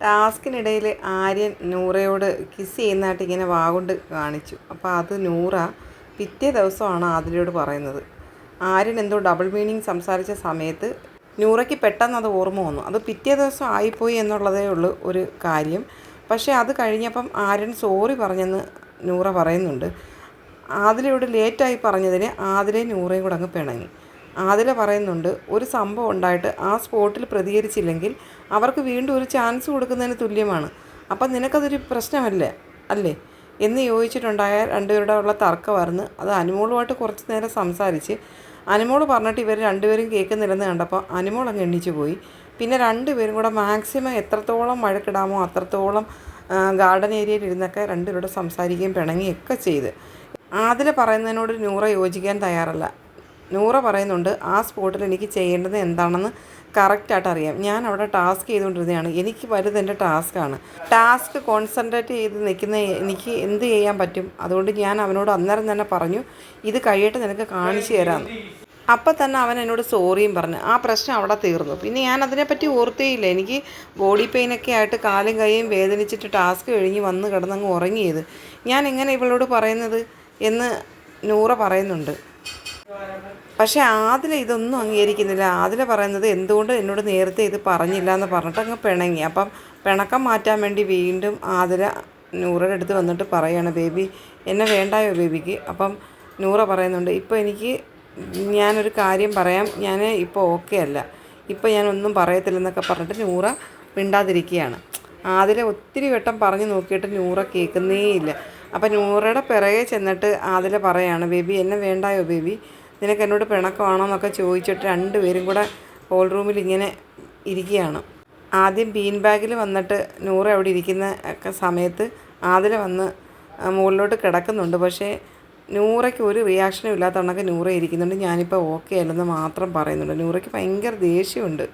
ടാസ്കിനിടയിൽ Aryan നൂറയോട് kiss ചെയ്യുന്നതായിട്ട് ഇങ്ങനെ വാഗൊണ്ട് കാണിച്ചു. അപ്പോൾ അത് നൂറ പിറ്റേ ദിവസമാണ് ആദിലയോട് പറയുന്നത്. ആര്യൻ എന്തോ ഡബിൾ മീനിങ് സംസാരിച്ച സമയത്ത് നൂറയ്ക്ക് പെട്ടെന്ന് അത് ഓർമ്മ വന്നു. അത് പിറ്റേ ദിവസം ആയിപ്പോയി എന്നുള്ളതേ ഉള്ളൂ ഒരു കാര്യം. പക്ഷേ അത് കഴിഞ്ഞപ്പം ആര്യൻ സോറി പറഞ്ഞെന്ന് നൂറ പറയുന്നുണ്ട്. ആദിലയോട് ലേറ്റായി പറഞ്ഞതിന് ആദിലയും നൂറയും കൂടെ അങ്ങ് പിണങ്ങി. ആദില പറയുന്നുണ്ട്, ഒരു സംഭവം ഉണ്ടായിട്ട് ആ സ്പോട്ടിൽ പ്രതികരിച്ചില്ലെങ്കിൽ അവർക്ക് വീണ്ടും ഒരു ചാൻസ് കൊടുക്കുന്നതിന് തുല്യമാണ്. അപ്പം നിനക്കതൊരു പ്രശ്നമല്ലേ അല്ലേ എന്ന് ചോദിച്ചിട്ടുണ്ടായ രണ്ടുപേരുടെ ഉള്ള തർക്കമായിരുന്നു. അത് അനുമോളുമായിട്ട് കുറച്ച് നേരം സംസാരിച്ച് അനുമോൾ പറഞ്ഞിട്ട് ഇവർ രണ്ടുപേരും കേൾക്കുന്നില്ലെന്ന് കണ്ടപ്പോൾ അനുമോൾ അങ്ങ് എണ്ണിച്ചു പോയി. പിന്നെ രണ്ടുപേരും കൂടെ മാക്സിമം എത്രത്തോളം വഴക്കിടാമോ അത്രത്തോളം ഗാർഡൻ ഏരിയയിൽ ഇരുന്നൊക്കെ രണ്ടുപേരോട് സംസാരിക്കുകയും പിണങ്ങുകയൊക്കെ ചെയ്ത്. ആദില പറയുന്നതിനോട് നൂറ യോജിക്കാൻ തയ്യാറല്ല. നൂറ പറയുന്നുണ്ട്, ആ സ്പോട്ടിൽ എനിക്ക് ചെയ്യേണ്ടത് എന്താണെന്ന് കറക്റ്റായിട്ട് അറിയാം. ഞാൻ അവിടെ ടാസ്ക് ചെയ്തുകൊണ്ടിരുന്നതാണ്. എനിക്ക് വലുത് എൻ്റെ ടാസ്ക്കാണ്. ടാസ്ക് കോൺസെൻട്രേറ്റ് ചെയ്ത് നിൽക്കുന്ന എനിക്ക് എന്ത് ചെയ്യാൻ പറ്റും? അതുകൊണ്ട് ഞാൻ അവനോട് അന്നേരം തന്നെ പറഞ്ഞു, ഇത് കഴിയട്ടെ നിനക്ക് കാണിച്ചു തരാമെന്ന്. അപ്പം തന്നെ അവൻ എന്നോട് സോറിയും പറഞ്ഞു. ആ പ്രശ്നം അവിടെ തീർന്നു. പിന്നെ ഞാൻ അതിനെപ്പറ്റി ഓർത്തേയില്ല. എനിക്ക് ബോഡി പെയിനൊക്കെ ആയിട്ട് കാലും കൈയും വേദനിച്ചിട്ട് ടാസ്ക് കഴിഞ്ഞ് വന്ന് കിടന്നങ്ങ് ഉറങ്ങിയത്. ഞാൻ എങ്ങനെ ഇവളോട് പറയുന്നത് എന്ന് നൂറ പറയുന്നുണ്ട്. പക്ഷേ ആദില ഇതൊന്നും അംഗീകരിക്കുന്നില്ല. ആദില പറയുന്നത്, എന്തുകൊണ്ട് എന്നോട് നേരത്തെ ഇത് പറഞ്ഞില്ല എന്ന് പറഞ്ഞിട്ട് അങ്ങ് പിണങ്ങി. അപ്പം പിണക്കം മാറ്റാൻ വേണ്ടി വീണ്ടും ആദില നൂറയുടെ അടുത്ത് വന്നിട്ട് പറയുകയാണ്, ബേബി എന്നെ വേണ്ടായോ ബേബിക്ക്? അപ്പം നൂറ പറയുന്നുണ്ട്, ഇപ്പോൾ എനിക്ക് ഞാനൊരു കാര്യം പറയാം, ഞാൻ ഇപ്പോൾ ഓക്കെ അല്ല, ഇപ്പോൾ ഞാനൊന്നും പറയത്തില്ലെന്നൊക്കെ പറഞ്ഞിട്ട് നൂറ മിണ്ടാതിരിക്കുകയാണ്. ആദില ഒത്തിരി വട്ടം പറഞ്ഞു നോക്കിയിട്ട് നൂറ കേൾക്കുന്നേയില്ല. അപ്പം നൂറയുടെ പിറകെ ചെന്നിട്ട് ആദില പറയാണ്, ബേബി എന്നെ വേണ്ടായോ ബേബി, നിനക്ക് എന്നോട് പിണക്കമാണോ എന്നൊക്കെ ചോദിച്ചിട്ട് രണ്ടുപേരും കൂടെ ഹോൾ റൂമിൽ ഇങ്ങനെ ഇരിക്കുകയാണ്. ആദ്യം ബീൻ ബാഗിൽ വന്നിട്ട് നൂറ അവിടെ ഇരിക്കുന്ന ഒക്കെ സമയത്ത് ആദില വന്ന് മുകളിലോട്ട് കിടക്കുന്നുണ്ട്. പക്ഷേ നൂറയ്ക്ക് ഒരു റിയാക്ഷനും ഇല്ലാത്ത കണക്ക് നൂറ ഇരിക്കുന്നുണ്ട്. ഞാനിപ്പോൾ ഓക്കെ അല്ലെന്ന് മാത്രം പറയുന്നുണ്ട്. നൂറയ്ക്ക് ഭയങ്കര ദേഷ്യമുണ്ട്.